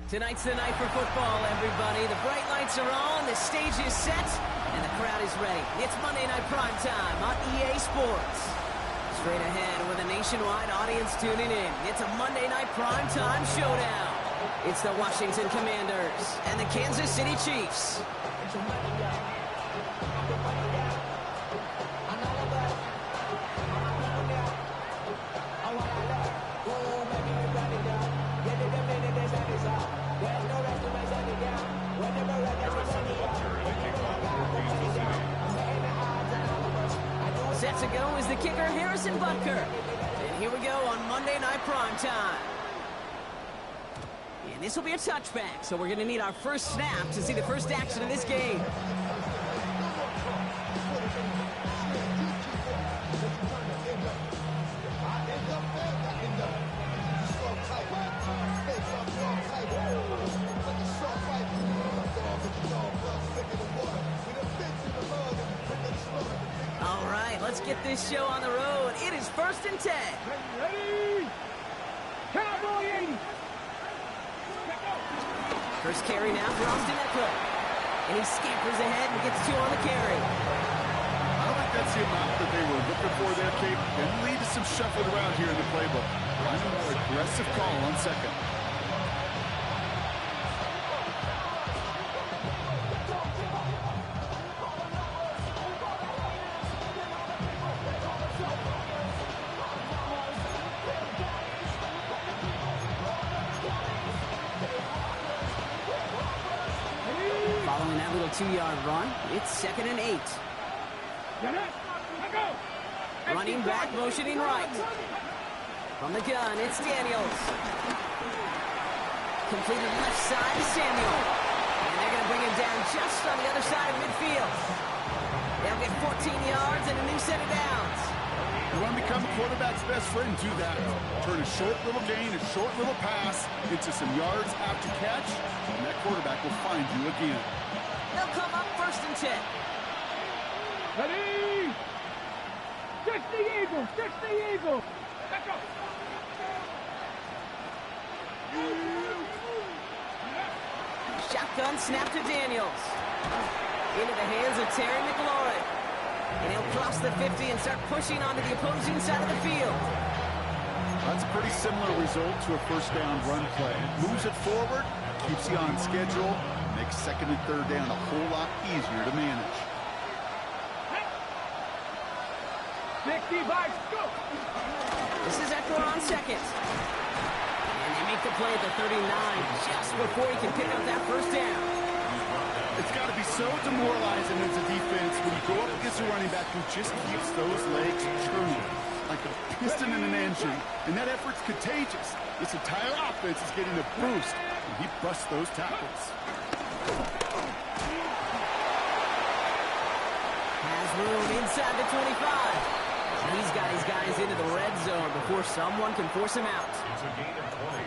Tonight's the night for football, everybody. The bright lights are on, the stage is set, and the crowd is ready. It's Monday Night Primetime on EA Sports. Straight ahead with a nationwide audience tuning in. It's a Monday Night Primetime showdown. It's the Washington Commanders and the Kansas City Chiefs. Set to go is the kicker, Harrison Butker. And here we go on Monday Night Primetime. And this will be a touchback, so we're going to need our first snap to see the first action of this game. All right, let's get this show on the road. It is 1st and 10. Ready? Cowboy 80. First carry now for Austin Eckler. And he scampers ahead and gets 2 on the carry. I don't think that's the amount that they were looking for there, Cape. And lead to some shuffling around here in the playbook. Find a more aggressive call on second. Following that little 2-yard run, it's 2nd and 8. Running back, motioning right. From the gun, it's Daniels. Completed left side to Samuel. And they're going to bring him down just on the other side of midfield. They'll get 14 yards and a new set of downs. You want to become a quarterback's best friend, do that. Turn a short little gain, a short little pass into some yards after catch, and that quarterback will find you again. They'll come up 1st and 10. Ready? Fix the Eagles! Fix the Eagles! Let's go! Shotgun snap to Daniels. Into the hands of Terry McLaurin. And he'll cross the 50 and start pushing onto the opposing side of the field. That's a pretty similar result to a first down run play. Moves it forward, keeps you on schedule, makes 2nd and 3rd down a whole lot easier to manage. 65, go! This is Eckler on second. And they make the play at the 39 just before he can pick up that first down. It's got to be so demoralizing as a defense when you go up against a running back who just keeps those legs churning like a piston in an engine, and that effort's contagious. This entire offense is getting a boost, and he busts those tackles. Has room inside the 25. He's got his guys into the red zone before someone can force him out.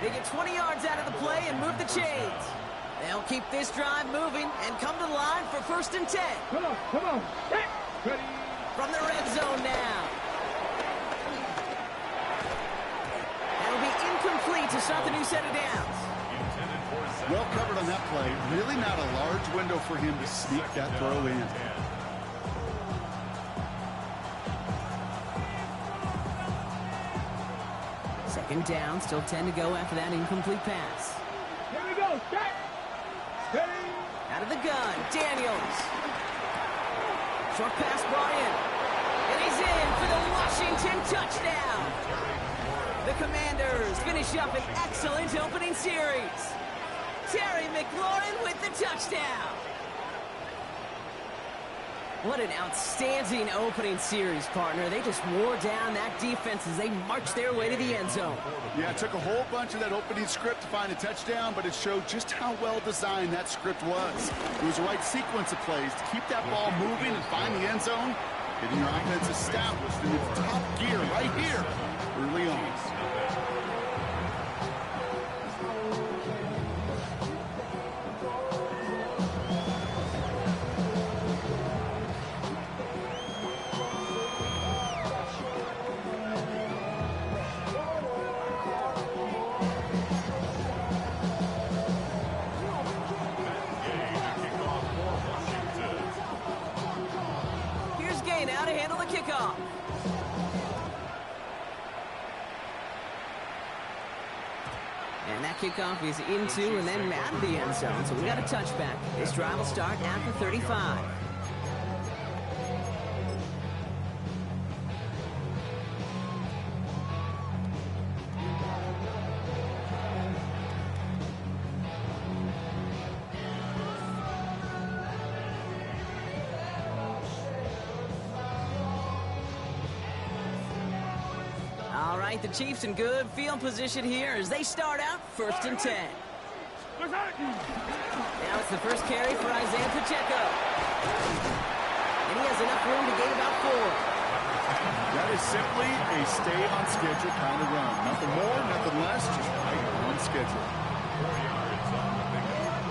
They get 20 yards out of the play and move the chains. They'll keep this drive moving and come to the line for 1st and 10. Come on, come on. Ready? From the red zone now. That'll be incomplete to start the new set of downs. Well covered on that play. Really not a large window for him to sneak that throw in. Second down, still 10 to go after that incomplete pass. Here we go. Set. Ready? Out of the gun, Daniels. Short pass brought in. And he's in for the Washington touchdown. The Commanders finish up an excellent opening series. Terry McLaurin with the touchdown. What an outstanding opening series, partner. They just wore down that defense as they marched their way to the end zone. Yeah, it took a whole bunch of that opening script to find a touchdown, but it showed just how well designed that script was. It was the right sequence of plays to keep that ball moving and find the end zone, getting your offense established in its top gear right here early on. kickoff is into and then out of the end zone, so we got a touchback. This drive will start after 35. All right, the Chiefs in good field position here as they start out 1st and 10. Now it's the first carry for Isaiah Pacheco. And he has enough room to gain about 4. That is simply a stay-on-schedule kind of run. Nothing more, nothing less, just right on schedule. 4 yards on the pickup.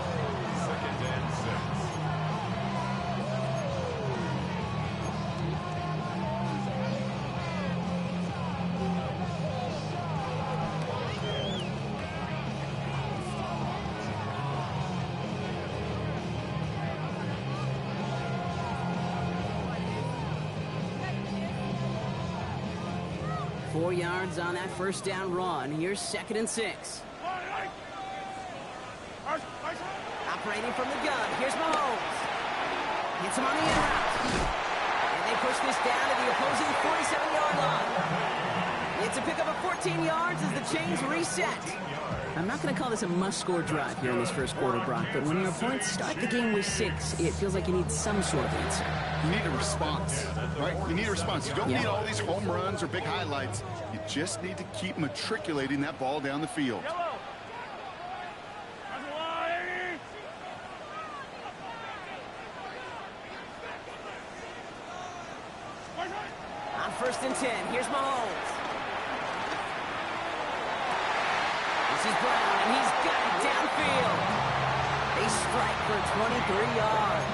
2nd and 6. 4 yards on that first down run. Here's 2nd and 6. Operating from the gun. Here's Mahomes. Hits him on the in route. And they push this down to the opposing 47-yard line. It's a pickup of 14 yards as the chains reset. I'm not going to call this a must-score drive here in this first quarter, Brock, but when your opponents start the game with 6, it feels like you need some sort of answer. You need a response, right? You need a response. You don't need all these home runs or big highlights. You just need to keep matriculating that ball down the field. On 1st and 10, here's Mahomes. This is Brown, and he's got it downfield. They strike for 23 yards.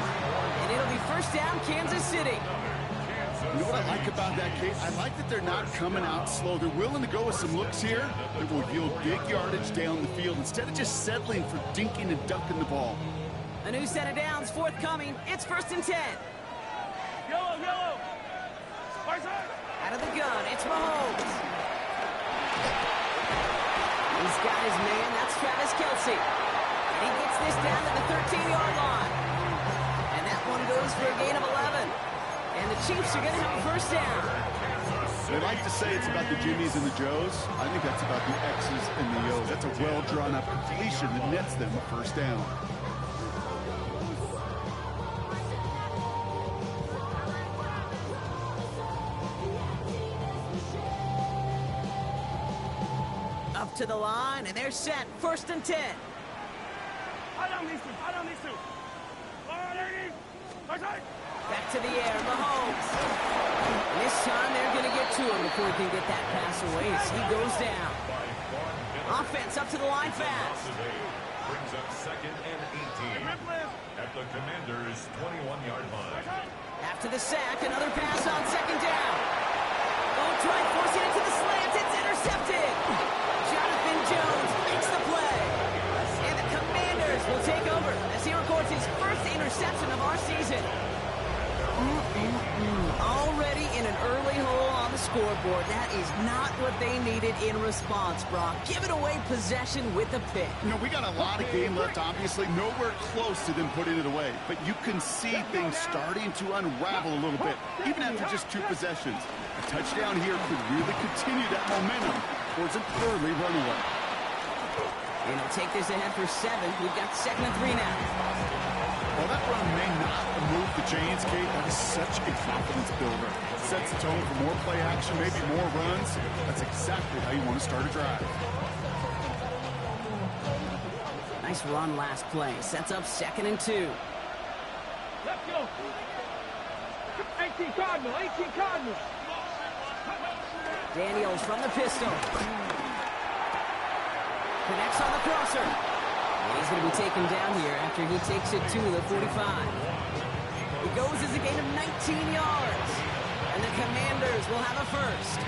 And it'll be 1st down, Kansas City. You know what I like about that, Kate? I like that they're not coming out slow. They're willing to go with some looks here that will yield big yardage down the field instead of just settling for dinking and dunking the ball. A new set of downs forthcoming. It's 1st and 10. Yellow. Out of the gun, it's Mahomes. He's got his man, that's Travis Kelce. And he gets this down to the 13-yard line. And that one goes for a gain of 11. And the Chiefs are going to have a 1st down. They like to say it's about the Jimmies and the Joes. I think that's about the X's and the O's. That's a well-drawn-up completion that nets them a 1st down. Up to the line, and they're set. 1st and 10. I don't need to. Back to the air, Mahomes. And this time they're going to get to him before he can get that pass away as he goes down. Offense up to the line fast. Brings up 2nd and 18 at the Commanders' 21-yard line. After the sack, another pass on 2nd down. Don't try forcing it to the slants. It's intercepted. Jonathan Jones makes the play. And the Commanders will take over as he records his 1st interception of our season. Already in an early hole on the scoreboard. That is not what they needed in response, Brock. Giving away possession with a pick. You know, we got a lot of game left, obviously. Nowhere close to them putting it away. But you can see things starting to unravel a little bit, even after just 2 possessions. A touchdown here could really continue that momentum towards an early runaway. And he'll take this ahead for 7. We've got 2nd and 3 now. While that run may not move the chains, Kate, that is such a confidence builder. It sets the tone for more play action, maybe more runs. That's exactly how you want to start a drive. Nice run last play. Sets up 2nd and 2. Let's go. 18 Cardinal. Daniels from the pistol. Connects on the crosser. And he's going to be taken down here after he takes it to the 45. He goes as a gain of 19 yards. And the Commanders will have a 1st.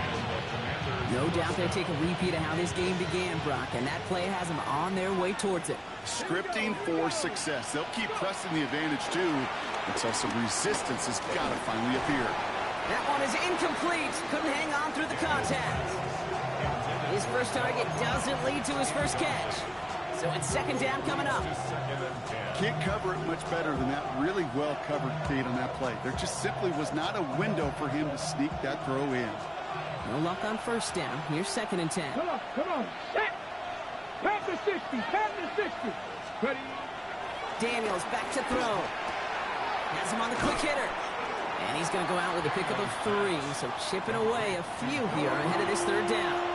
No doubt they'll take a repeat of how this game began, Brock, and that play has them on their way towards it. Scripting for success. They'll keep pressing the advantage, too, until some resistance has got to finally appear. That one is incomplete. Couldn't hang on through the contact. His first target doesn't lead to his first catch. So it's second down coming up. Can't cover it much better than that really well covered feed on that play. There just simply was not a window for him to sneak that throw in. No luck on first down. Here's second and 10. Come on. Set. Pat the 60. Ready. Daniels back to throw. Has him on the quick hitter. And he's going to go out with a pickup of 3. So chipping away a few here ahead of this third down.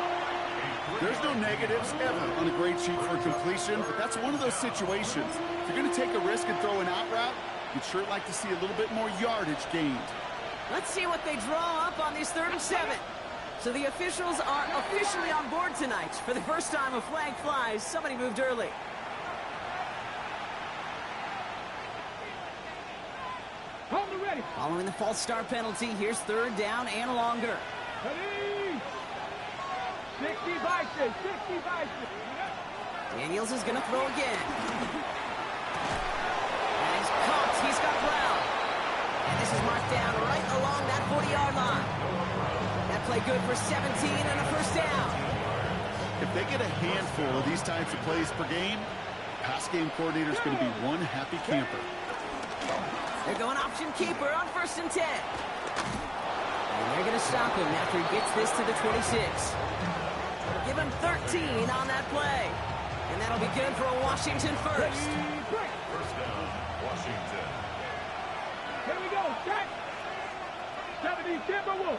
There's no negatives ever on a grade sheet for completion, but that's one of those situations. If you're going to take a risk and throw an out route, you'd sure like to see a little bit more yardage gained. Let's see what they draw up on this third and 7. So the officials are officially on board tonight. For the first time, a flag flies. Somebody moved early. Hold it ready. Following the false start penalty, here's third down and longer. Ready. 60 60. Daniels is going to throw again. And he's caught. He's got ground. And this is marked down right along that 40-yard line. That play good for 17 and a first down. If they get a handful of these types of plays per game, pass game coordinator is going to be one happy camper. They're going option keeper on first and 10. And they're going to stop him after he gets this to the 26. Give him 13 on that play. And that'll be good for a Washington first. First down, Washington. Here we go. Set. 70 Timberwolves.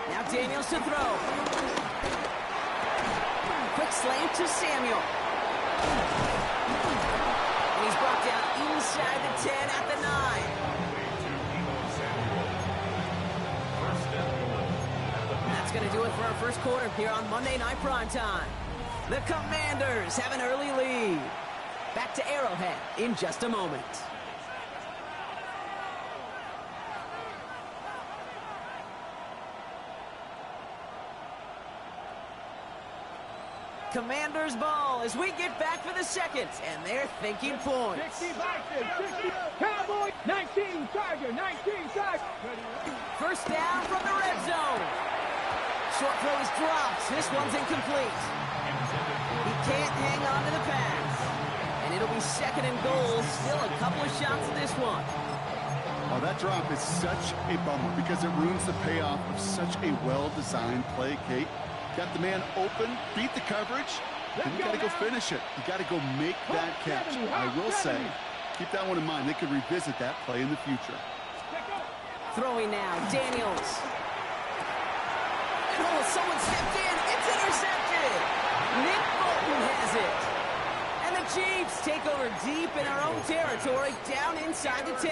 Now Daniels to throw. Quick slant to Samuel. And he's brought down inside the 10 at the 9. That's going to do it for our first quarter here on Monday Night Primetime. The Commanders have an early lead. Back to Arrowhead in just a moment. Commanders ball as we get back for the second, and they're thinking points. 60 Cowboys. 19 Tiger. First down from the red zone. Short throw is dropped. This one's incomplete. He can't hang on to the pass. And it'll be second and goal. Still a couple of shots at this one. Oh, that drop is such a bummer because it ruins the payoff of such a well-designed play, Kate. Got the man open, beat the coverage, and you got to go finish it. You got to go make that catch. I will say, keep that one in mind. They could revisit that play in the future. Throwing now, Daniels. And oh, someone stepped in. It's intercepted. Nick Bolton has it. And the Chiefs take over deep in our own territory, down inside the 10.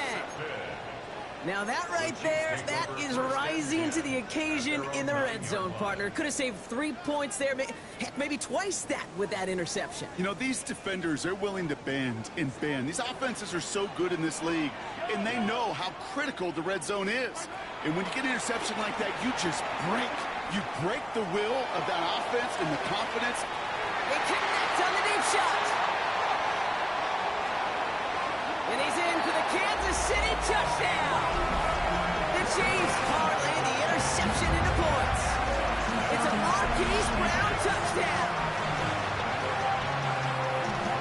Now that right there, that is rising to the occasion in the red zone, partner. Could have saved 3 points there, heck, maybe twice that with that interception. You know, these defenders, they're willing to bend and bend. These offenses are so good in this league, and they know how critical the red zone is. And when you get an interception like that, you just break. You break the will of that offense and the confidence. They connect on the deep shot. And he's in for the Kansas City touchdown. The Chiefs parlay the interception into points. It's a Marquise Brown touchdown.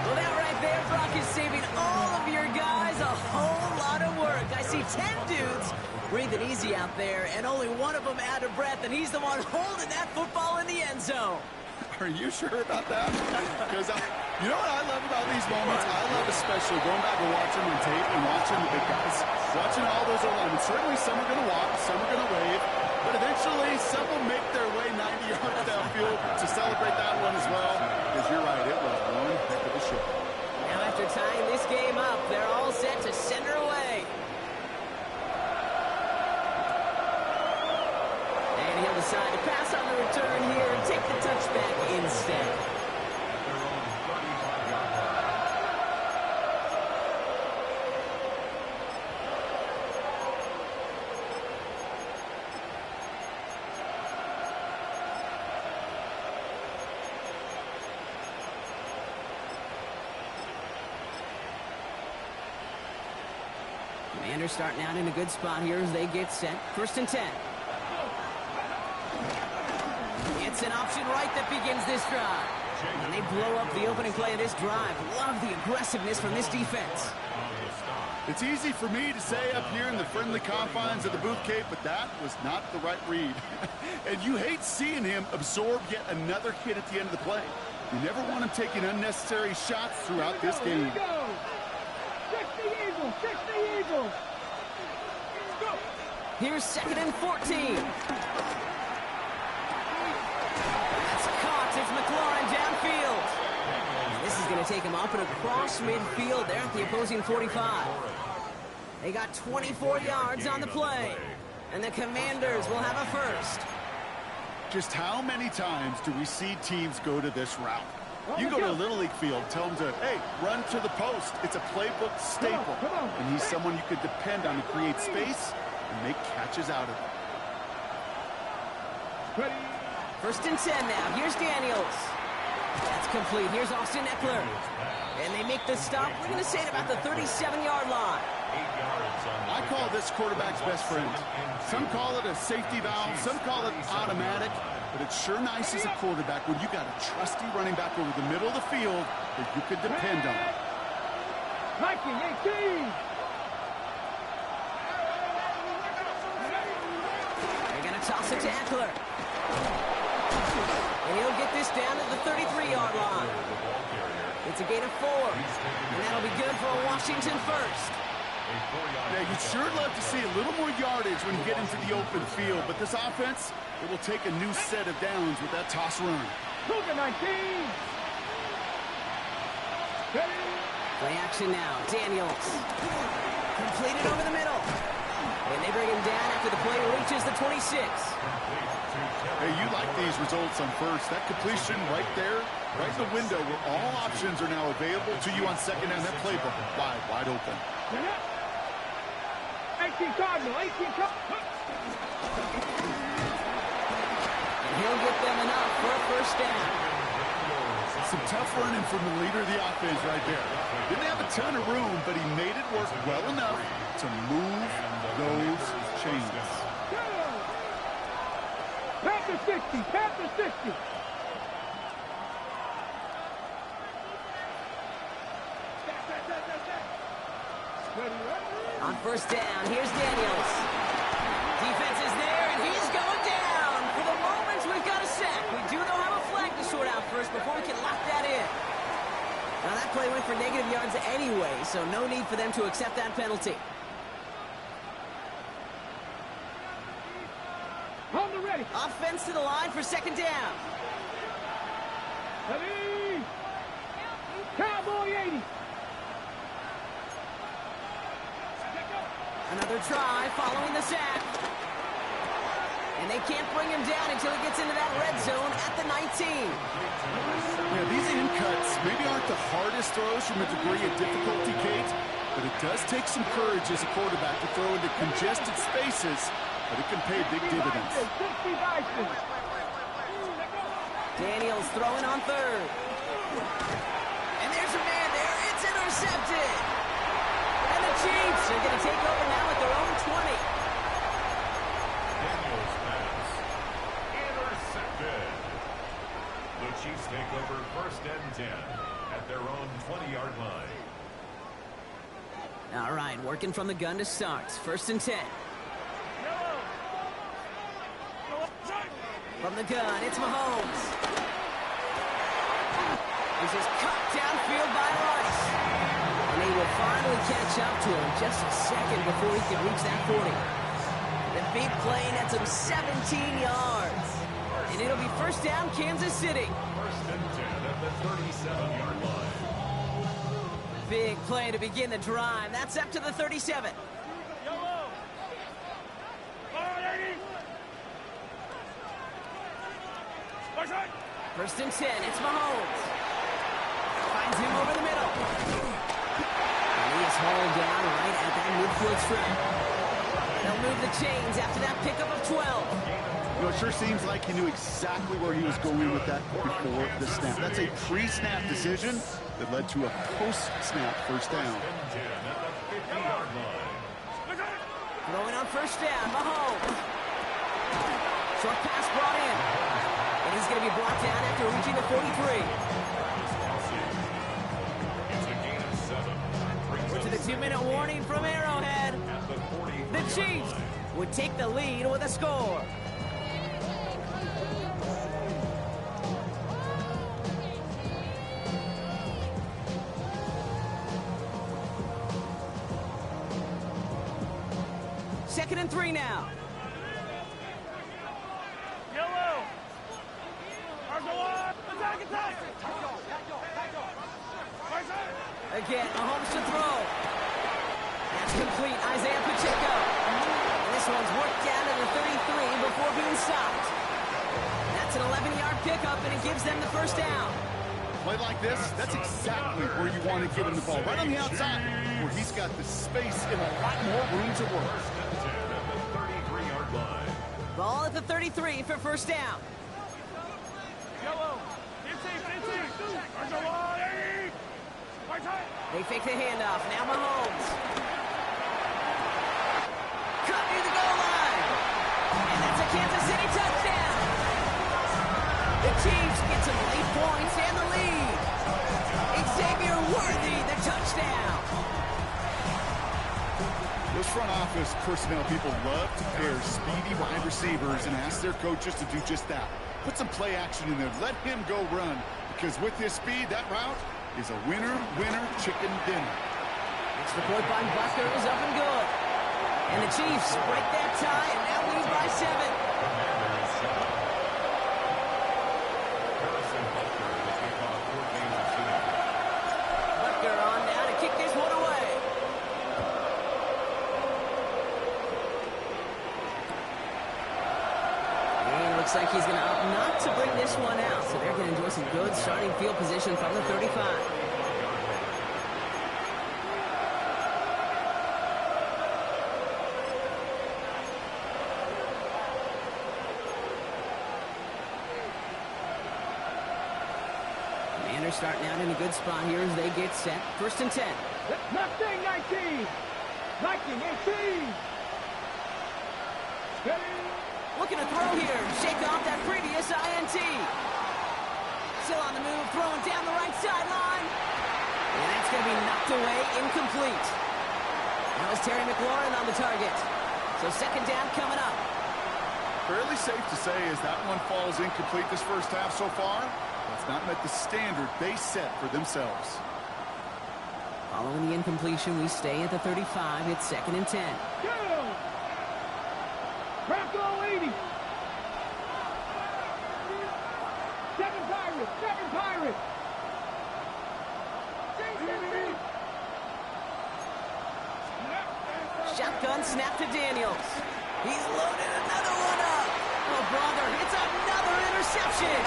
Well, that right there, Brock, is saving all of your guys a whole lot of work. I see 10 dudes breathing easy out there, and only one of them out of breath, and he's the one holding that football in the end zone. Are you sure about that? Because you know what I love about these moments? I love especially going back and watching on tape and watching the big guys. Watching all those alignments. Certainly some are going to walk, some are going to wave, but eventually some will make their way 90 yards downfield to celebrate that one as well. Because you're right, it was one heck of a show. Now after tying this game up, they're all set to send her away. And he'll decide to pass on the return here and take the touchback instead. Commanders starting out in a good spot here as they get set. 1st and 10. It's an option right that begins this drive. And they blow up the opening play of this drive. Love the aggressiveness from this defense. It's easy for me to say up here in the friendly confines of the booth, Kate, but that was not the right read. And you hate seeing him absorb yet another hit at the end of the play. You never want him taking unnecessary shots throughout this game. Here we go. Fix the Eagles. Fix the Eagles. Go. Here's 2nd and 14. That's caught. It's McLaurin downfield. And this is going to take him up and across midfield there at the opposing 45. They got 24 yards on the play. And the Commanders will have a first. Just how many times do we see teams go to this route? You go to a Little League field, tell them to, hey, run to the post. It's a playbook staple. And he's someone you could depend on to create space and make catches out of it. 1st and 10 now. Here's Daniels. That's complete. Here's Austin Eckler. And they make the stop. We're going to say it about the 37-yard line. I call this quarterback's best friend. Some call it a safety valve, some call it automatic, but it's sure nice as a quarterback when you got a trusty running back over the middle of the field that you could depend on. Mikey, 18. They're going to toss it to Eckler. And he'll get this down to the 33-yard line. It's a gain of 4. And that'll be good for a Washington first. Yeah, you'd sure love to see a little more yardage when you get into the open field, but this offense, it will take a new set of downs with that toss run. Luka, 19. Play action now. Daniels. Completed over the middle. And they bring him down after the play reaches the 26. Hey, you like these results on first. That completion right there, right in the window where all options are now available to you on second down. That playbook wide open. 18 Cardinal, 18 Cardinal. And he'll get them enough for a first down. Some tough running from the leader of the offense right there. Didn't have a ton of room, but he made it work well enough to move those chains. Panther 60, Panther 60. On first down, here's Daniels. Defense is there, and he's going down. For the moment, we've got a sack. We do know how a flag to sort out first before we can lock that in. Now, that play went for negative yards anyway, so no need for them to accept that penalty. Hold the ready. Offense to the line for 2nd down. Ready. Cowboy 80. Another try following the sack. And they can't bring him down until he gets into that red zone at the 19. Yeah, these in cuts maybe aren't the hardest throws from a degree of difficulty, Kate, but it does take some courage as a quarterback to throw into congested spaces, but it can pay big dividends. Daniels throwing on 3rd. And there's a man there. It's intercepted. And the Chiefs are going to take over now at their own 20. Daniels pass. Intercepted. The Chiefs take over 1st and 10 at their own 20-yard line. All right, working from the gun to start. 1st and 10. From the gun, it's Mahomes. This is cut downfield by Rice. And he will finally catch up to him just a second before he can reach that 40. The big play nets him 17 yards. And it'll be 1st down, Kansas City. 1st and 10 at the 37-yard line. Big play to begin the drive. That's up to the 37. First and 10, it's Mahomes. Finds him over the middle. And he is hauled down right at that midfield stripe. They'll move the chains after that pickup of 12. You know, it sure seems like he knew exactly where he was going with that before the snap. That's a pre-snap decision that led to a post-snap first down. 1st and 10 at the 50-yard line. first down. Mahomes. Short pass brought in. And he's going to be brought down after reaching the 43. It's a gain of 7. We're to the 2-minute warning from Arrowhead. The Chiefs would take the lead with a score. Second and 3 now. Yellow. Attack, attack. Again, Mahomes to throw. That's complete. Isaiah Pacheco. And this one's worked down to the 33 before being stopped. That's an 11-yard pickup, and it gives them the first down. Play like this, that's exactly where you want to give him the ball. Right on the outside, where he's got the space and a lot more room to work. Ball at the 33 for first down. Yellow. They fake the handoff. Now Mahomes. Cut near the goal line. And that's a Kansas City touchdown. The Chiefs get some late points and the lead. Xavier Worthy, the touchdown. Those front office personnel people love to pair speedy wide receivers and ask their coaches to do just that. Put some play action in there. Let him go run. Because with his speed, that route is a winner, chicken dinner. It's the point by Buster is up and good. And the Chiefs break that tie and now lead by 7. Butker on now to kick this one away. And it looks like he's going to opt not to bring this one out. So they're going to enjoy some good starting field position from the 35. Starting out in a good spot here as they get set. First and 10. Nothing, 19. 19, 18. Looking to throw here. Shake off that previous INT. Still on the move, throwing down the right sideline. And that's going to be knocked away, incomplete. That was Terry McLaurin on the target. So second down coming up. Fairly safe to say as that one falls incomplete this first half so far. That's not met the standard they set for themselves. Following the incompletion, we stay at the 35. It's second and 10. Go! Bronco 80. 7 Pirates. 7 Pirates. Shotgun snap to Daniels. He's loaded another one up. Oh, brother, it's another interception.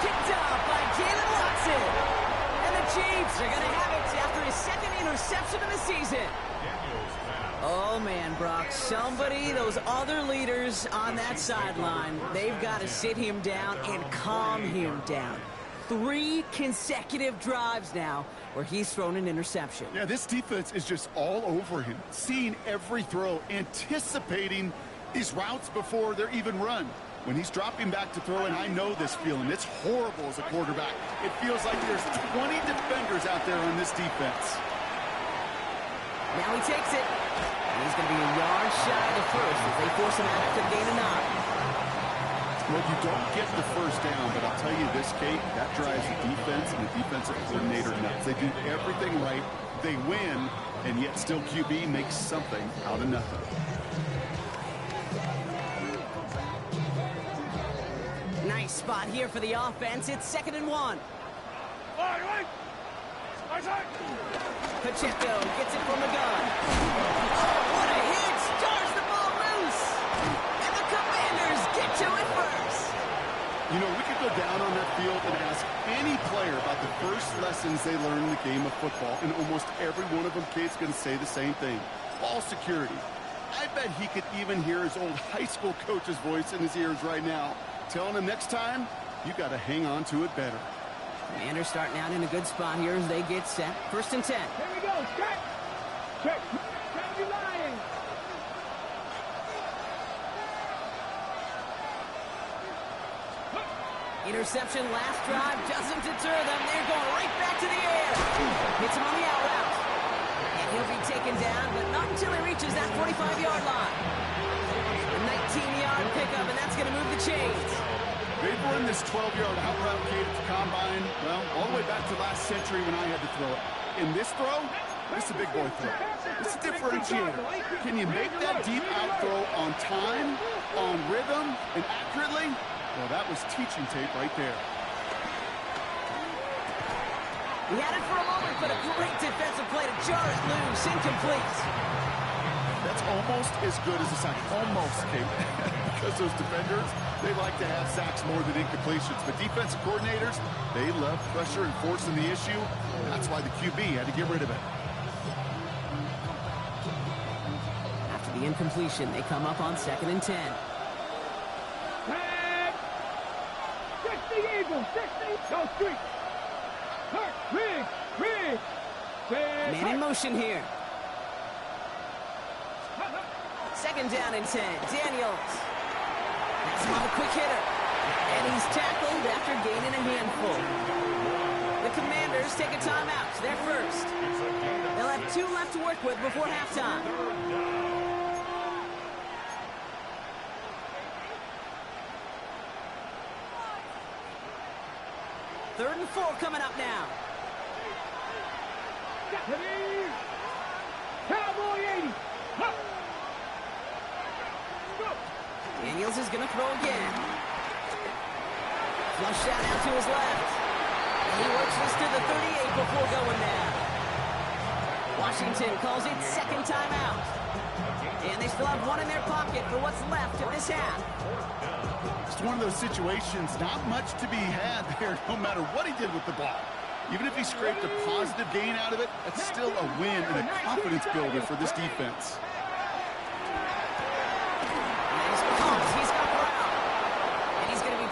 Picked up by Jalen Watson. And the Chiefs are going to have it after his second interception of the season. Oh, man, Brock, somebody, those other leaders on that sideline, they've got to sit him down and calm him down. 3 consecutive drives now where he's thrown an interception. Yeah, this defense is just all over him, seeing every throw, anticipating these routes before they're even run. When he's dropping back to throw, and I know this feeling, it's horrible as a quarterback. It feels like there's 20 defenders out there on this defense. Now he takes it. And he's going to be a yard shy of the first as they force him out after the gain of 9. Well, you don't get the first down, but I'll tell you this, Kate, that drives the defense and the defensive coordinator nuts. They do everything right. They win, and yet still QB makes something out of nothing. Nice spot here for the offense. It's second and 1. Pacheco gets it from the gun. Oh, what a hit! Stars the ball loose! And the Commanders get to it first! You know, we could go down on that field and ask any player about the first lessons they learned in the game of football, and almost every one of them, Kate's going to say the same thing. Ball security. I bet he could even hear his old high school coach's voice in his ears right now, telling him next time, you got to hang on to it better. Commanders starting out in a good spot here as they get set. First and 10. Here we go. Check. Check. Check you lying. Interception last drive doesn't deter them. They're going right back to the air. Hits him on the out route. And he'll be taken down, but not until he reaches that 45-yard line. A 19-yard pickup, and that's going to move the chains. They've run this 12-yard out route at the combine, well, all the way back to last century when I had to throw it. In this throw, this is a big boy throw. It's a differentiator. Can you make that deep out throw on time, on rhythm, and accurately? Well, that was teaching tape right there. He had it for a moment, but a great defensive play to jar it loose. Incomplete. That's almost as good as a sack. Almost, Kate. Because those defenders, they like to have sacks more than incompletions. But defensive coordinators, they love pressure and forcing the issue. That's why the QB had to get rid of it. After the incompletion, they come up on 2nd and 10. Tag! 60 Eagles, 60, go street. Hurt, Riggs. Man in motion here. 2nd down and 10. Daniels. That's him on the quick hitter. And he's tackled after gaining a handful. The Commanders take a timeout. They're first. They'll have 2 left to work with before halftime. Third and 4 coming up now. Cowboy 80. Daniels is going to throw again. Flush shot out to his left. And he works this to the 38 before going down. Washington calls it 2nd timeout. And they still have 1 in their pocket for what's left of this half. It's one of those situations, not much to be had there, no matter what he did with the ball. Even if he scraped a positive gain out of it, that's still a win and a confidence builder for this defense.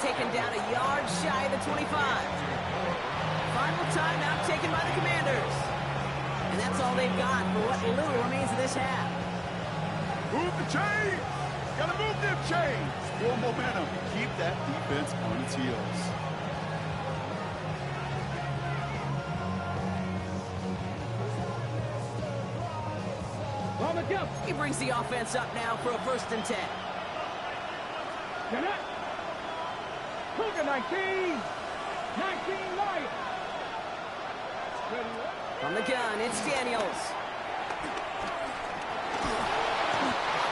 Taken down a yard shy of the 25. Final timeout taken by the Commanders. And that's all they've got for what little remains of this half. Move the chains! Gotta move them chains! More momentum. Keep that defense on its heels. He brings the offense up now for a 1st and 10. Cougar 19 Lions. From the gun, it's Daniels.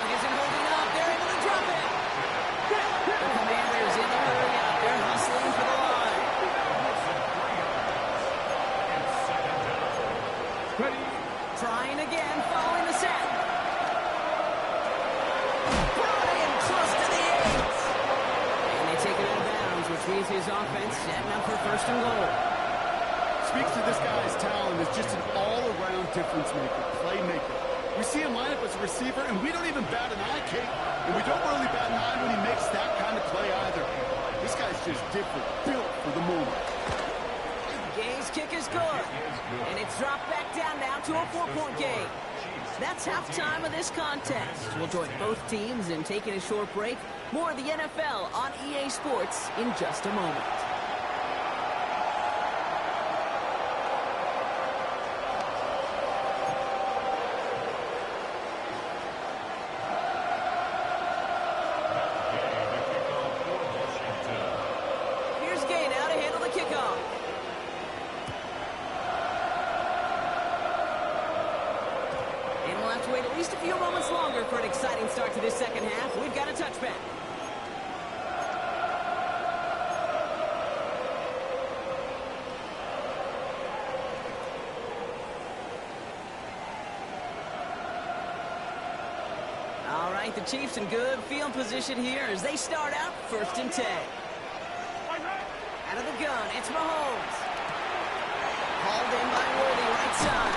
He isn't holding up. They're able to drop it. The Commanders in the hurry up. They're hustling for the line. Trying again, following the set. Brought in close to the 8. And they take it out of bounds, which means his offense setting up for 1st and goal. Speaks to this guy's talent as just an all-around difference maker, playmaker. We see him line up as a receiver, and we don't even bat an eye, Kate. And we don't really bat an eye when he makes that kind of play either. This guy's just different, built for the moment. Gay's kick is good. And it's dropped back down now to a 4-point game. That's halftime of this contest. We'll join both teams in taking a short break. More of the NFL on EA Sports in just a moment. Here's Gay now to handle the kickoff. And we'll have to wait at least a few moments longer for an exciting start to this 2nd half. We've got a touchback. All right, the Chiefs in good field position here as they start out 1st and 10. Out of the gun, it's Mahomes. Hauled in by Worthy, right side.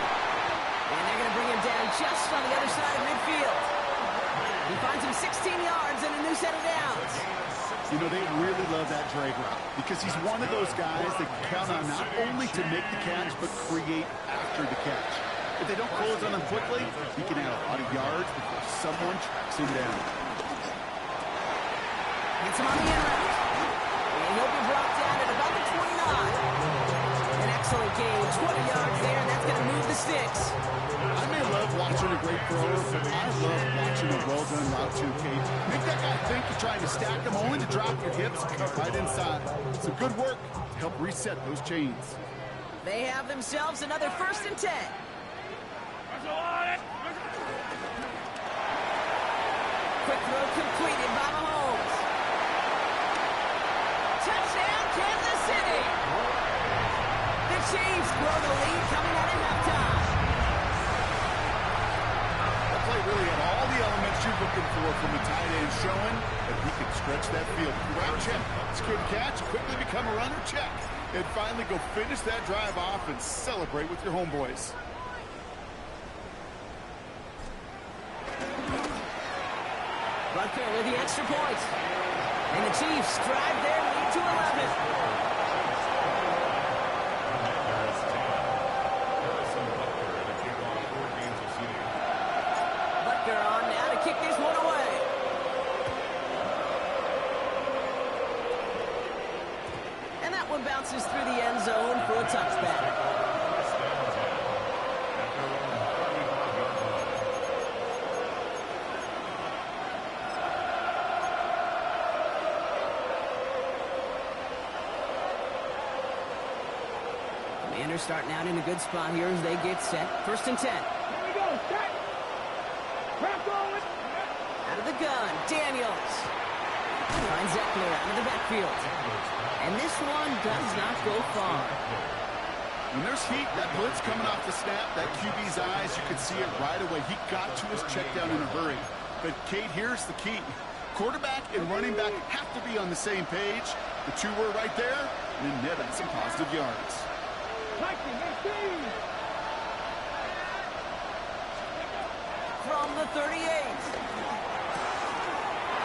And they're going to bring him down just on the other side of midfield. He finds him 16 yards and a new set of downs. You know, they really love that drag route because he's one of those guys that can count on not only to make the catch, but create after the catch. If they don't close on him quickly, he can add a lot of yards before someone tracks him down. Gets him on the in route. And he'll be brought down Excellent game. 20 yards there, and that's going to move the sticks. I may love watching a great thrower, but I love watching a well-done route too, Kate. Make that guy think you're trying to stack him, only to drop your hips and cut right inside. Some good work to help reset those chains. They have themselves another 1st and 10. Quick throw completed by Mahomes. Touchdown, Kansas City! The Chiefs grow the lead coming out at halftime. That play really had all the elements you're looking for from a tight end, showing that he can stretch that field. Route check, secure the catch, quickly become a runner, check. And finally go finish that drive off and celebrate with your homeboys. Butker with the extra point. And the Chiefs drive their lead to 11. Butker on now to kick this one away. And that one bounces through the end zone for a touchback. Commanders starting out in a good spot here as they get set. 1st and 10. Here we go, set. Crap going. Out of the gun, Daniels. Finds Eckler out of the backfield. And this one does not go far. When there's heat, that blitz coming off the snap, that QB's eyes, you can see it right away. He got to his check down in a hurry. But, Kate, here's the key. Quarterback and running back have to be on the same page. The two were right there, and then netted some positive yards. From the 38.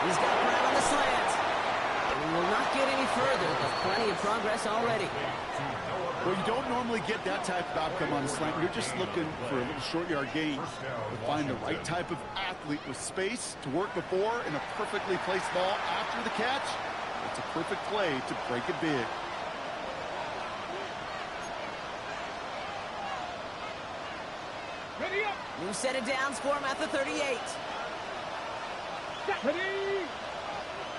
He's got Brown on the slant. We will not get any further. There's plenty of progress already. Well, you don't normally get that type of outcome on the slant. You're just looking for a little short yard gain. To find the right type of athlete with space to work before and a perfectly placed ball after the catch. It's a perfect play to break it big. Ready up. New set of downs for him at the 38. Ready.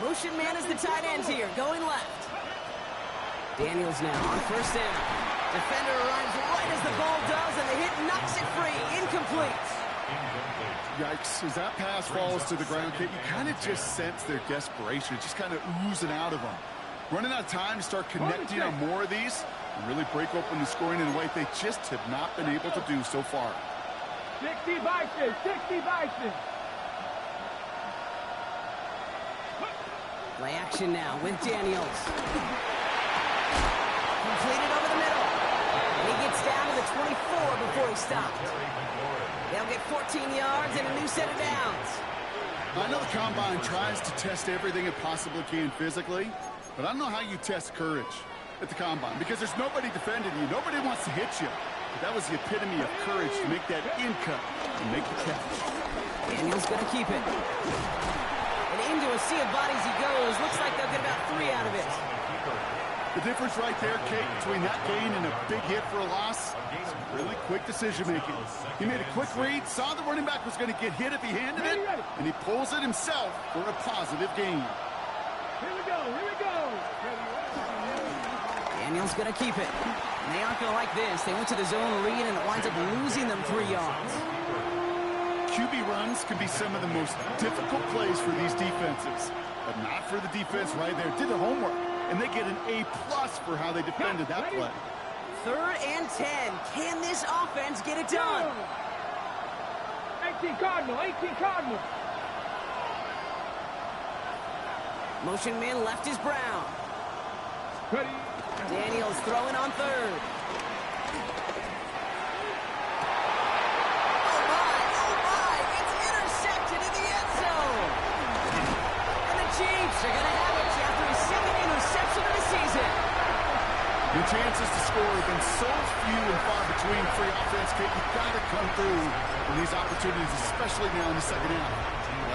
Motion man is the tight end here, going left. Daniels now on 1st down. Defender arrives right as the ball does, and the hit knocks it free. Incomplete. Yikes. As that pass falls to the ground, Kate, you kind of just sense their desperation. It's just kind of oozing out of them. Running out of time to start connecting on more of these and really break open the scoring in a way they just have not been able to do so far. 60 Vikings, 60 Vikings. Play action now with Daniels. Completed over the middle. And he gets down to the 24 before he stopped. They'll get 14 yards and a new set of downs. I know the Combine tries to test everything it possibly can physically, but I don't know how you test courage at the Combine because there's nobody defending you. Nobody wants to hit you. But that was the epitome of courage to make that in cut and make the catch. Daniels going to keep it. And into a sea of bodies he goes. Looks like they'll get about 3 out of it. The difference right there, Kate, between that gain and a big hit for a loss, is really quick decision-making. He made a quick read, saw the running back was going to get hit if he handed it, and he pulls it himself for a positive gain. Here we go, here we go. Daniels going to keep it. And they aren't going to like this. They went to the zone read, and it winds up losing them 3 yards. QB runs can be some of the most difficult plays for these defenses, but not for the defense right there. Did their homework, and they get an A+ for how they defended that play. 3rd and 10. Can this offense get it done? 18 Cardinal, 18 Cardinal. Motion man left is Brown. Ready. Daniels throwing on 3rd. It's intercepted in the end zone. And the Chiefs are going to have it after his 2nd interception of the season. The chances to score have been so few and far between for your offense, Kate. You've got to come through in these opportunities, especially now in the second half.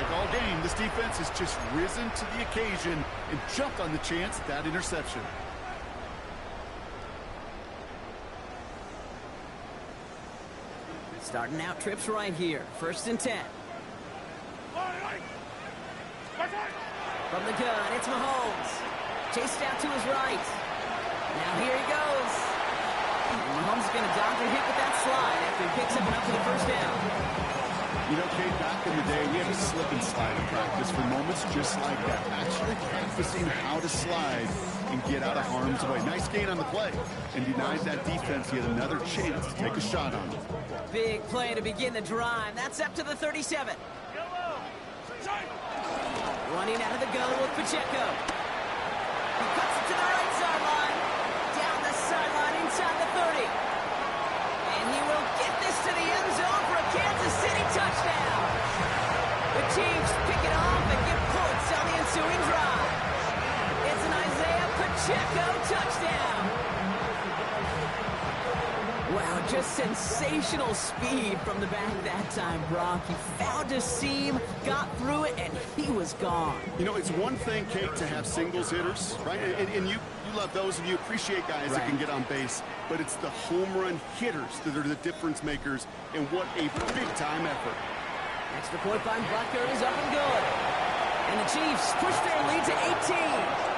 Like all game, this defense has just risen to the occasion and jumped on the chance at that interception. Starting out trips right here. 1st and 10. From the gun, it's Mahomes. Chased out to his right. Now here he goes. And Mahomes is going to dodge a hit with that slide after he picks up enough for the 1st down. You know, Kate, back in the day, we had a slip and slide in practice for moments just like that. Actually practicing how to slide and get out of harm's way. Nice gain on the play. And denies that defense yet another chance to take a shot on it. Big play to begin the drive. That's up to the 37. Running out of the gun with Pacheco. He cuts it to the right sideline. Down the sideline inside the 30. And he will get this to the end zone for a Kansas City touchdown. The Chiefs pick it off and get points on the ensuing drive. It's an Isaiah Pacheco touchdown. Wow, just sensational speed from the back that time, Brock. He found a seam, got through it, and he was gone. You know, it's one thing, Kate, to have singles hitters, right? And you love those, and you appreciate guys that can get on base. But it's the home run hitters that are the difference makers, and what a big-time effort. Extra point by Butker is up and good. And the Chiefs push their lead to 18.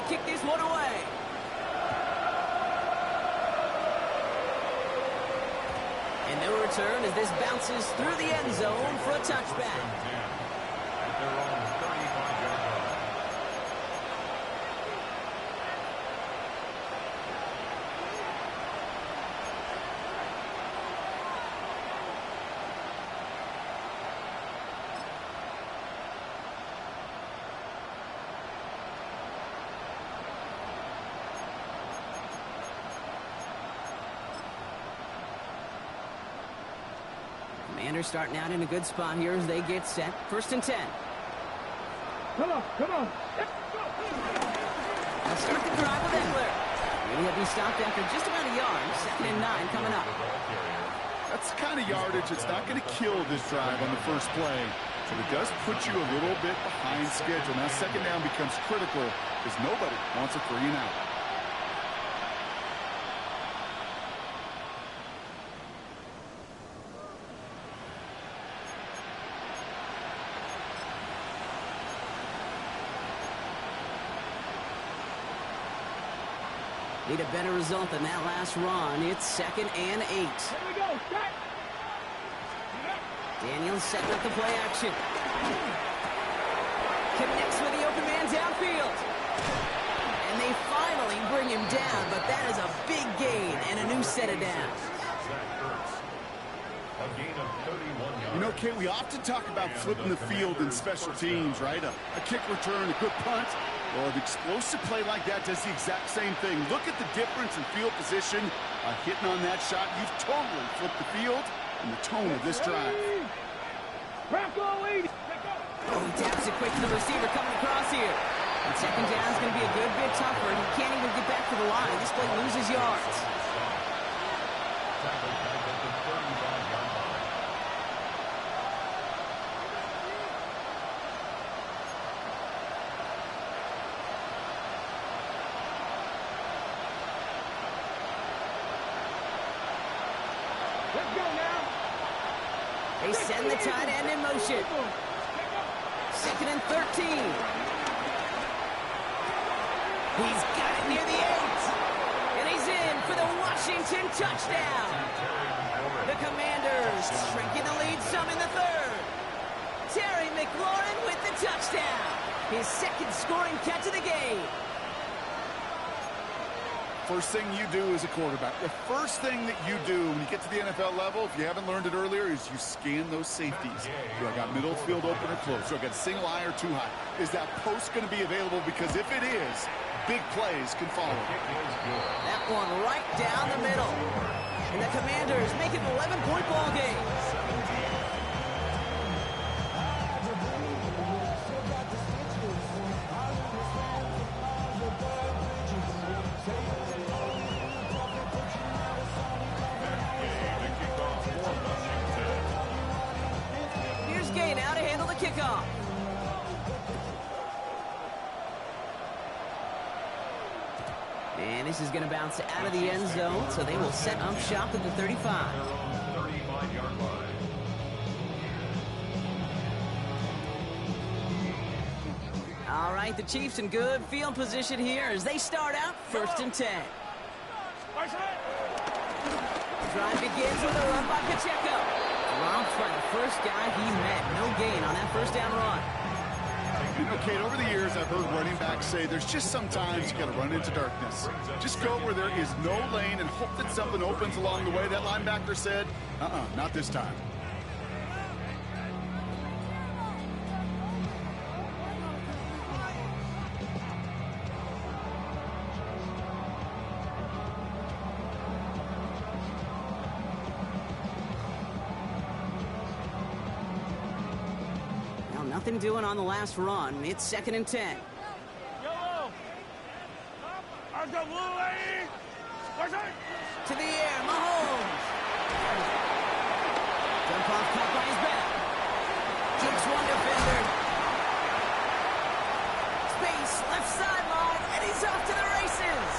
Kick this one away. And no return as this bounces through the end zone for a touchback. Commanders starting out in a good spot here as they get set. 1st and 10. Come on. They'll start the drive with Eckler. Really have been stopped after just about a yard. 2nd and 9 coming up. That's the kind of yardage that's not going to kill this drive on the first play. But it does put you a little bit behind schedule. Now 2nd down becomes critical because nobody wants a 3 and out. Need a better result than that last run. It's 2nd and 8. Here we go. Set. Daniels set with the play action. Connects with the open man downfield. And they finally bring him down, but that is a big gain and a new set of downs. You know, Kate, we often talk about flipping the field in special teams, right? A kick return, a good punt. Well, an explosive play like that does the exact same thing. Look at the difference in field position. Hitting on that shot, you've totally flipped the field and the tone of this drive. Bronco 80. Oh, he taps it quick to the receiver coming across here. And 2nd down is going to be a good bit tougher. He can't even get back to the line. This play loses yards. Let's go now. They send the tight end in motion. 2nd and 13. He's got it near the 8. And he's in for the Washington touchdown. The Commanders shrinking the lead some in the 3rd. Terry McLaurin with the touchdown. His 2nd scoring catch of the game. First thing you do as a quarterback, the first thing that you do when you get to the NFL level, if you haven't learned it earlier, is you scan those safeties. Do I got middle field open or close? Do I got a single high or 2 high? Is that post going to be available? Because if it is, big plays can follow. That one right down the middle. And the Commanders make it an 11-point ball game. handle the kickoff. And this is going to bounce out of the end zone, so they will set up shop at the 35. 35-yard line. All right, the Chiefs in good field position here as they start out 1st and 10. Drive begins with a run by Pacheco. Dropped by the first guy he met. No gain on that first down run. You know, Kate, over the years, I've heard running backs say there's just sometimes you got to run into darkness. Just go where there is no lane and hope that something opens along the way. That linebacker said, not this time. Nothing doing on the last run. It's 2nd and 10. To the air, Mahomes. Jump off, caught by his back. Jukes one defender. Space, left sideline, and he's off to the races.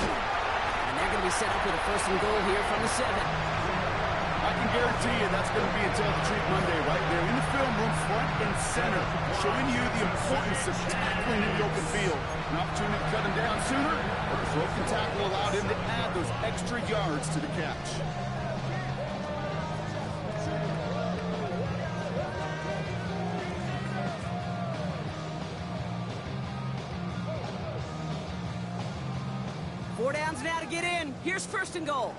And they're going to be set up with a 1st and goal here from the 7. I can guarantee you that's going to be a Tell the Truth Monday right there in the film room, front and center, showing you the importance of tackling in the open field. An opportunity to cut him down sooner, but the broken tackle allowed him to add those extra yards to the catch. Four downs now to get in. Here's 1st and goal.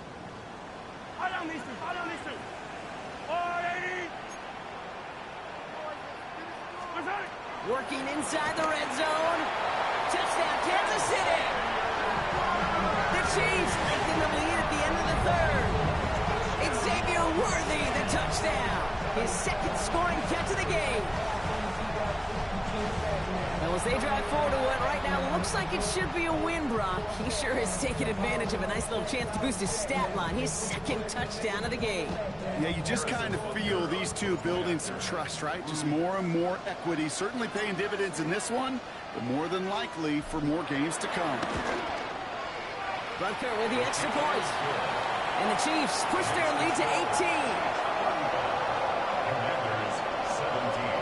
Working inside the red zone. Touchdown, Kansas City. The Chiefs lengthen the lead at the end of the 3rd. Xavier Worthy, the touchdown. His 2nd scoring catch of the game. Well, as they drive forward to what right now looks like it should be a win, Brock, he sure has taken advantage of a nice little chance to boost his stat line. His 2nd touchdown of the game. Yeah, you just kind of feel these two building some trust, right? Just more and more equity, certainly paying dividends in this one, but more than likely for more games to come. Butker with the extra point. And the Chiefs push their lead to 18. Commanders 17.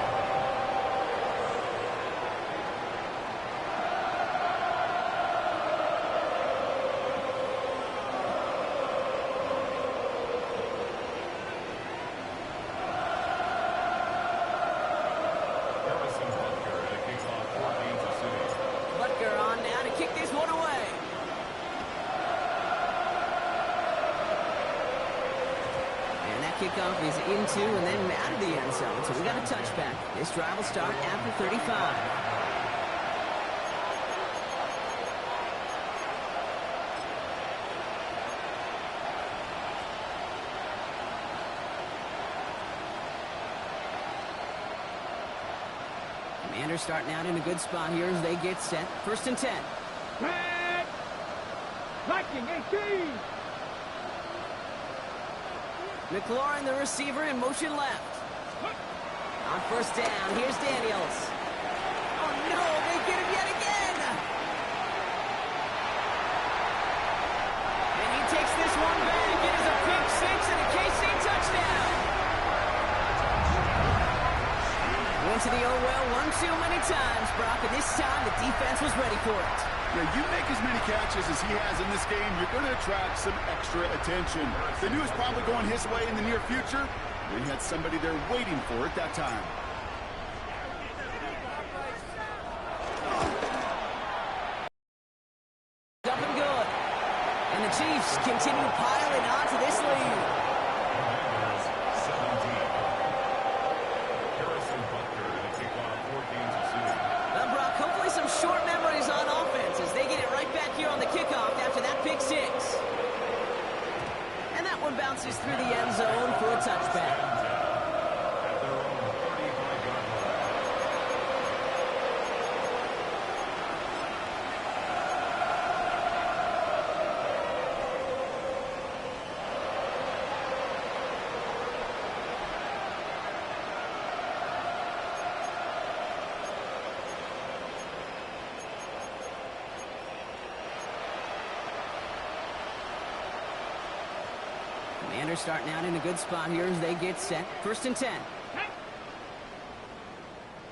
Kickoff is into and then out of the end zone, so we got a touchback. This drive will start after 35. Commanders starting out in a good spot here as they get set. 1st and 10. Red! Lightning 18! McLaurin, the receiver, in motion left. On 1st down, here's Daniels. Oh, no, they get him yet again. And he takes this one back. It is a pick 6 and a KC touchdown. Went to the well one too many times, Brock, and this time the defense was ready for it. Yeah, you make as many catches as he has in this game, you're going to attract some extra attention. They knew it was probably going his way in the near future. They had somebody there waiting for it that time. Up and good. And the Chiefs continue piling on to this lead. Commanders 17. Harrison Butker to kick off 4 games of season. Well, Brock, hopefully some short memories on offense as they get it right back here on the kickoff after that pick 6. And that one bounces through the end zone for a touchback. At their own 35-yard line. Commanders starting out in a good spot here as they get set. 1st and 10.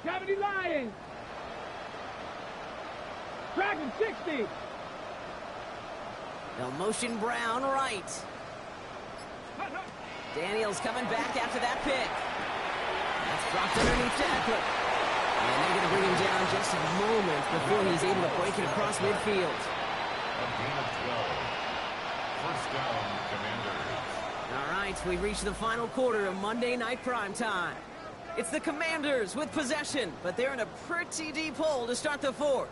Cavity Lions. Dragon 60. They'll motion Brown right. Daniels coming back after that pick. That's dropped underneath to Eckler. And they're going to bring him down just a moment before he's able to break it across midfield. A gain of 12. First down, Commanders. All right, we've reached the final quarter of Monday Night Primetime. It's the Commanders with possession, but they're in a pretty deep hole to start the 4th.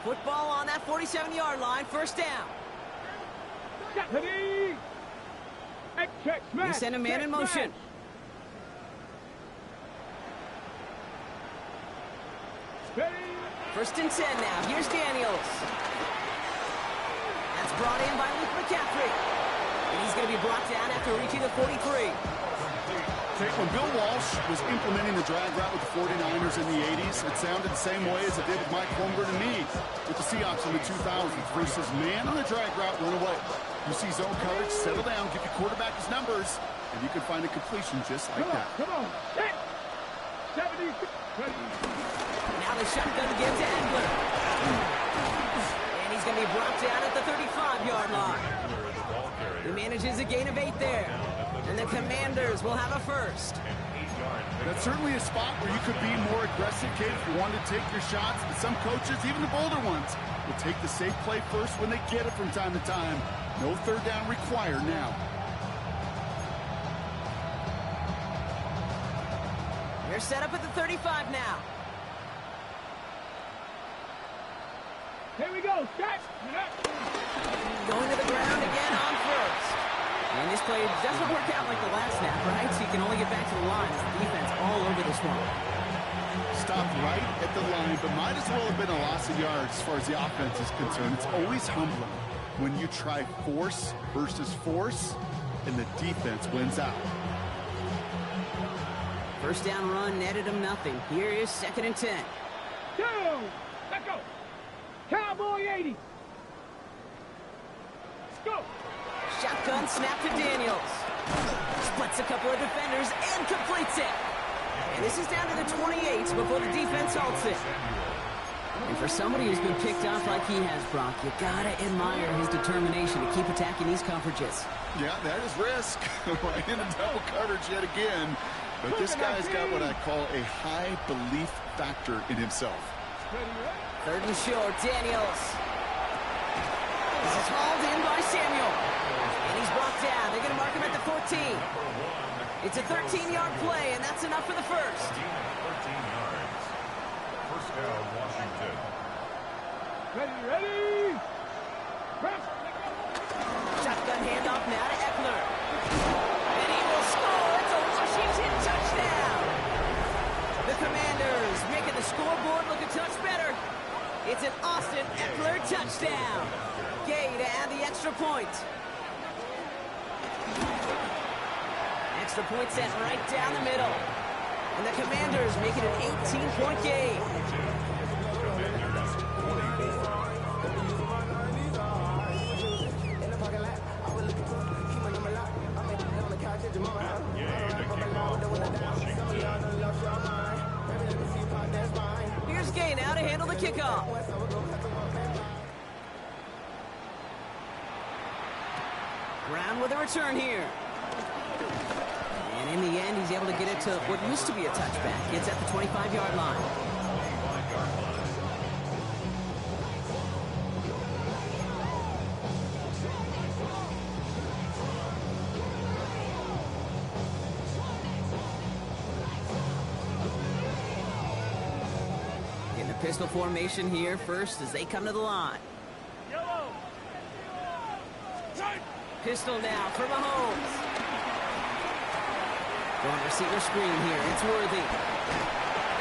Football on that 47-yard line, 1st down. They send a man in motion. First and 10 now. Here's Daniels. That's brought in by Luke McCaffrey. And he's going to be brought down after reaching the 43. When Bill Walsh was implementing the drag route with the 49ers in the 80s, it sounded the same way as it did with Mike Holmgren and me with the Seahawks in the 2000s versus man on the drag route, run away. You see zone coverage, settle down, give your quarterback his numbers, and you can find a completion just like that. Come on. 70. Now the shotgun gives to Eckler. And he's going to be brought down at the 35-yard line. He manages a gain of 8 there. And the Commanders will have a first. That's certainly a spot where you could be more aggressive, kid, if you wanted to take your shots. But some coaches, even the bolder ones, will take the safe play first when they get it from time to time. No 3rd down required now. They're set up at the 35 now. Here we go. Set. Going to the ground again on first. And this play doesn't work out like the last snap, right? So you can only get back to the line. Defense all over this one. Stopped right at the line, but might as well have been a loss of yards as far as the offense is concerned. It's always humbling when you try force versus force, and the defense wins out. First down run netted him nothing. Here is 2nd and 10. Let's go. Cowboy 80. Let's go. Shotgun snap to Daniels. Splits a couple of defenders and completes it. And this is down to the 28 before the defense halts it. And for somebody who's been picked off like he has, Brock, you gotta admire his determination to keep attacking these coverages. Yeah, that is risk. Right into double coverage yet again. But this guy's got what I call a high belief factor in himself. 3rd and short, Daniels. This is hauled in by Samuel. And he's brought down. They're going to mark him at the 14. It's a 13-yard play, and that's enough for the first. 13 yards. First down, Washington. Ready. Shotgun handoff now to Eckler. And he will score. It's a Washington touchdown. The Commanders making the scoreboard look a touch better. It's an Austin Eckler touchdown. Gay to add the extra point. Extra point sent right down the middle. And the Commanders make it an 18-point game. Here's Gay now to handle the kickoff. Brown with a return here. And in the end, he's able to get it to what used to be a touchback. It's at the 25-yard line. In the pistol formation here first as they come to the line. Pistol now for Mahomes. Going receiver screen here. It's Worthy.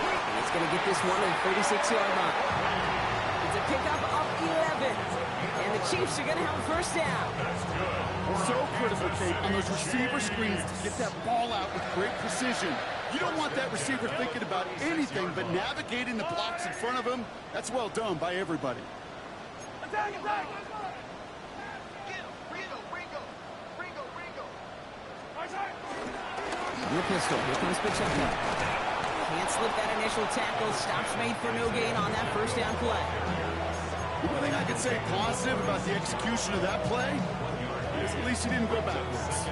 And He's going to get this one at the 36-yard line. It's a pickup of 11. And the Chiefs are going to have a first down. So critical, Kate, on those receiver screens to get that ball out with great precision. You don't want that receiver thinking about anything but navigating the blocks in front of him. That's well done by everybody. Attack, attack! The pistol. Here comes Pacheco. Can't slip that initial tackle. Stops made for no gain on that first down play. One thing I could say positive about the execution of that play is at least he didn't go backwards.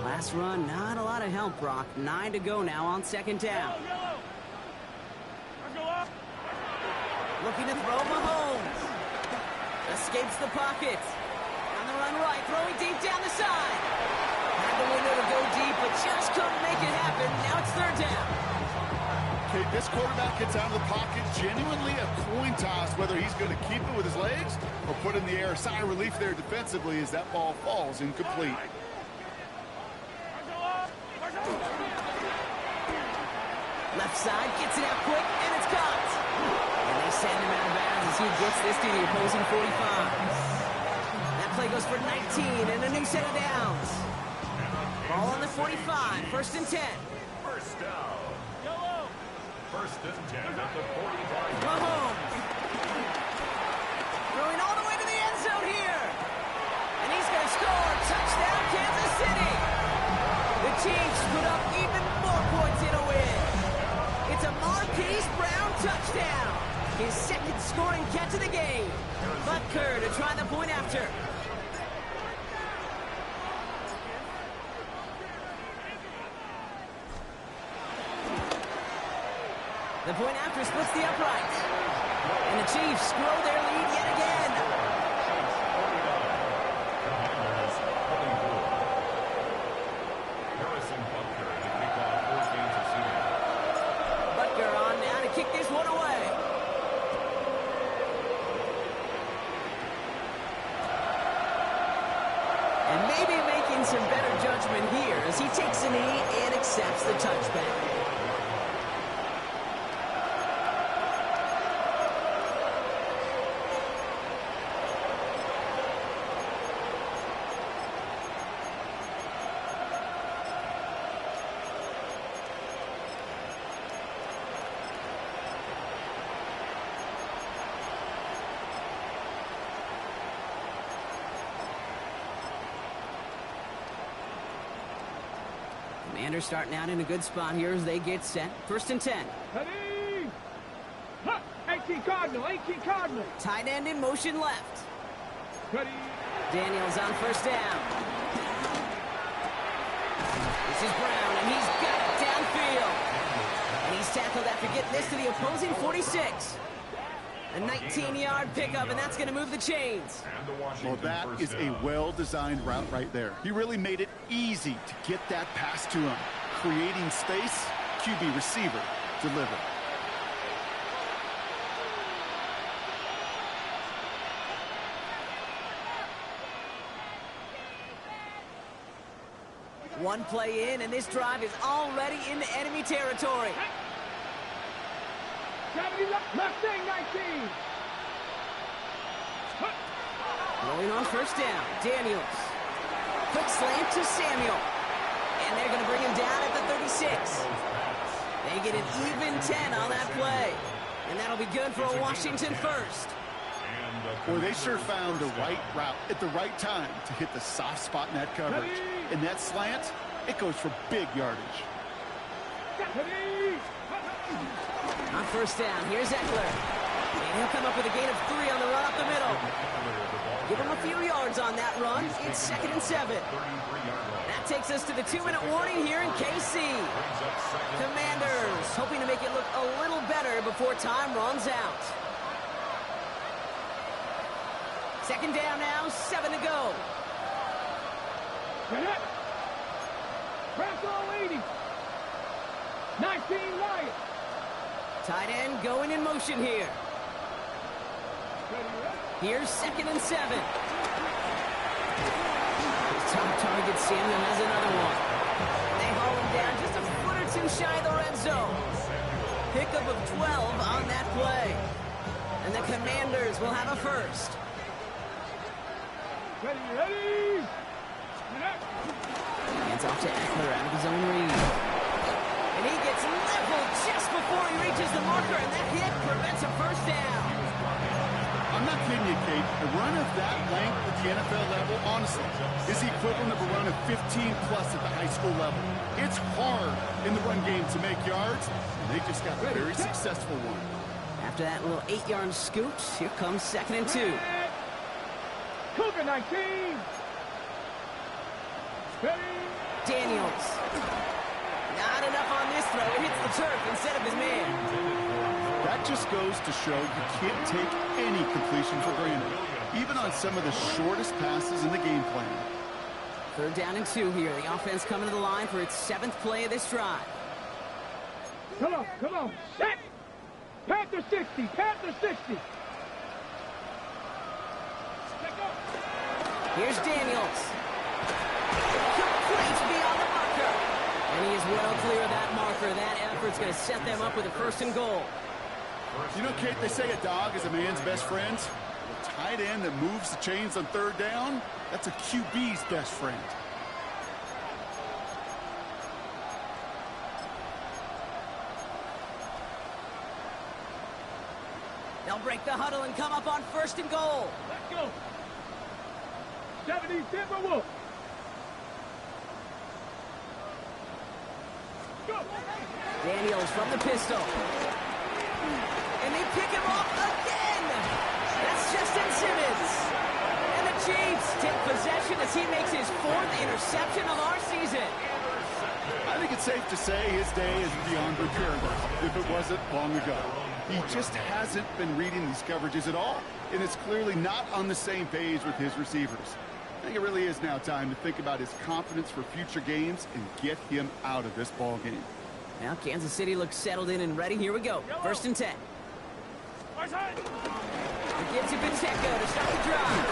Last run, not a lot of help, Brock. 9 to go now on second down. Looking to throw Mahomes. Escapes the pocket. On the run right, throwing deep down the side. Had the window to go deep, but just couldn't make it happen. Now it's third down. Okay, this quarterback gets out of the pocket, genuinely a coin toss whether he's going to keep it with his legs or put it in the air. Sigh of relief there defensively as that ball falls incomplete. Left side, gets it out quick, and it's caught. And they send him out of bounds as he gets this to the opposing 45. That play goes for 19 and a new set of downs. Ball on the 45, first and 10. First down. First and 10 at the 45. Mahomes. Throwing all the way to the end zone here. And he's going to score. Touchdown, Kansas City. The Chiefs put up even more points in a win. It's a Marquise Brown touchdown. His second scoring catch of the game. Butker to try the point after. The point after splits the upright. And the Chiefs grow their lead yet again. Butker on now to kick this one away. And maybe making some better judgment here as he takes a knee and accepts the touchback. Commanders starting out in a good spot here as they get set. First and 10. Ready? 18 Cardinal, 18 Cardinal. Tight end in motion left. Ready? Daniels on first down. This is Brown, and he's got it downfield. And he's tackled after getting this to the opposing 46. A 19-yard pickup, and that's going to move the chains. Well, that is a well-designed route right there. He really made it easy to get that pass to him. Creating space, QB receiver, deliver. One play in, and this drive is already into enemy territory. 70 left thing, 19. Rolling on first down, Daniels. Quick slant to Samuel. And they're going to bring him down at the 36. They get an even 10 on that play. And that'll be good for a Washington first. Boy, they sure found the right route at the right time to hit the soft spot in that coverage. And that slant, it goes for big yardage. On first down, here's Eckler. And he'll come up with a gain of 3 on the run up the middle. Give him a few yards on that run. It's 2nd and 7. That takes us to the 2-minute warning here in KC. Commanders hoping to make it look a little better before time runs out. Second down now, 7 to go. Press all 80. 19 Wyatt. Tight end going in motion here. Here's 2nd and 7. His top target, Samuel, has another one. They haul him down just a foot or two shy of the red zone. Pickup of 12 on that play. And the Commanders will have a first. Ready. Hands off to Eckler out of his own read. And he gets leveled just before he reaches the marker, and that hit prevents a first down. I'm not kidding you, Kate. A run of that length at the NFL level, honestly, is the equivalent of a run of 15-plus at the high school level. It's hard in the run game to make yards, and they just got a very successful one. After that little 8-yard scoot, here comes 2nd and 2. Cougar 19. Ready. Daniels. Not enough on this throw. It hits the turf instead of his man. That just goes to show you can't take any completion for granted, even on some of the shortest passes in the game plan. 3rd down and 2 here. The offense coming to the line for its 7th play of this drive. Come on. Set. Panther 60. Panther 60. Here's Daniels. Complete beyond the marker. And he is well clear of that marker. That effort's going to set them up with a 1st and goal. You know, Kate, they say a dog is a man's best friend. A tight end that moves the chains on 3rd down, that's a QB's best friend. They'll break the huddle and come up on 1st and goal. Let's go. 70 Timberwolves. Go. Daniels from the pistol. And they pick him off again. That's Justin Simmons. And the Chiefs take possession as he makes his 4th interception of our season. I think it's safe to say his day is beyond repair, if it wasn't long ago. He just hasn't been reading these coverages at all, and it's clearly not on the same page with his receivers. I think it really is now time to think about his confidence for future games and get him out of this ball game. Now Kansas City looks settled in and ready. Here we go. 1st and 10. He gives it Pacheco to start the drive.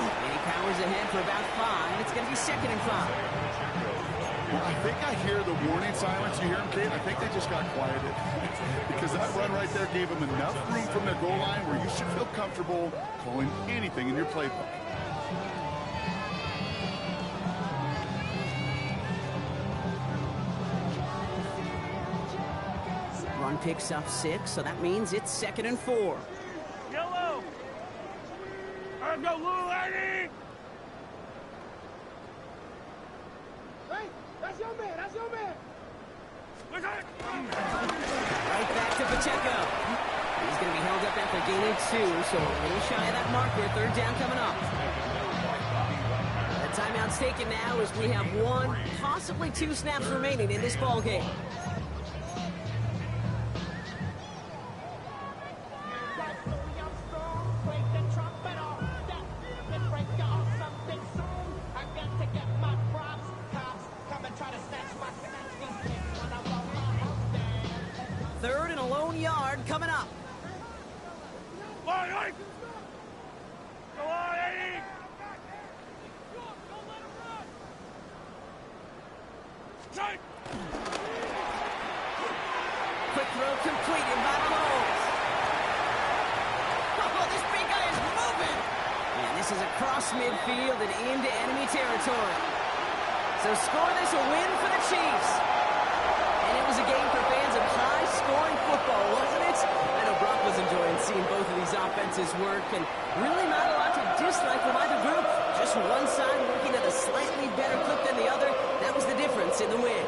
And he powers ahead for about 5. It's going to be 2nd and 5. Well, I think I hear the warning silence. You hear them, Kate? I think they just got quieted. Because that run right there gave them enough room from their goal line where you should feel comfortable calling anything in your playbook. Run picks up 6, so that means it's 2nd and 4. Yellow. Let's go, little lady. Hey, that's your man. Right back to Pacheco. He's going to be held up after gaining 2, so a little shy of that marker. 3rd down coming up. The timeout's taken now as we have 1, possibly 2 snaps remaining in this ball game. Coming up. Quick throw completed by Mahomes. Oh, this big guy is moving. And this is across midfield and into enemy territory. So score this a win for the Chiefs. And it was a game for fans of high-scoring football, wasn't it? I know Brock was enjoying seeing both of these offenses work, and really not a lot to dislike from either group. Just one side working at a slightly better clip than the other. That was the difference in the win.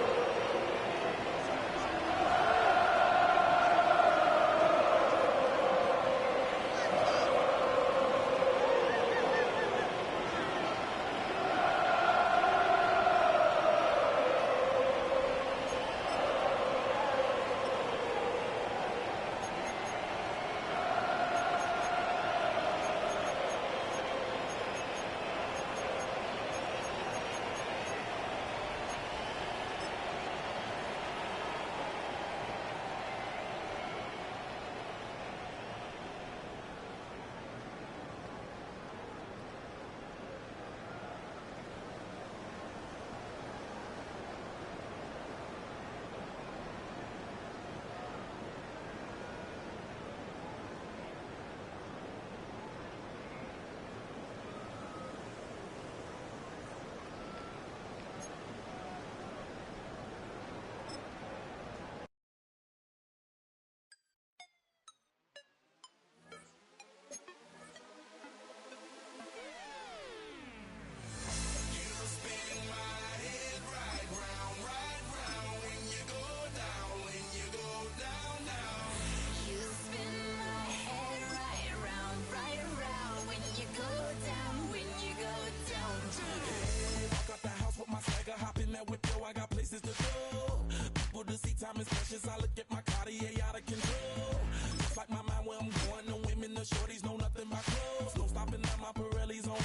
the door. People to see time is precious. I look at my Cartier out of control. Just like my mind where I'm going. The women, the shorties know nothing but clothes. No stopping at my Pirelli's on.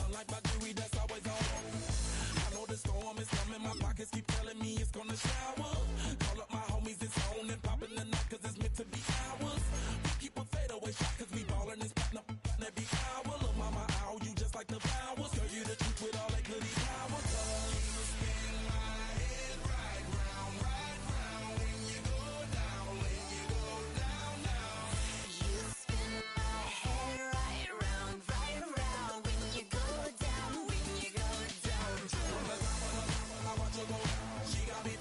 Unlike my jewelry that's always on. I know the storm is coming. My pockets keep telling me it's gonna shower. Call up my homies, it's on and popping the night cause it's meant to be ours. We keep a fadeaway shot cause we ballin' and spittin' up every hour. Look mama, ow, you just like the flowers. Girl, you the truth with all that goody power. Cause you spin my head right round when you go down, when you go down, down. You spin my head right round when you go down, when you go down. From the top, I watch her go down. She got me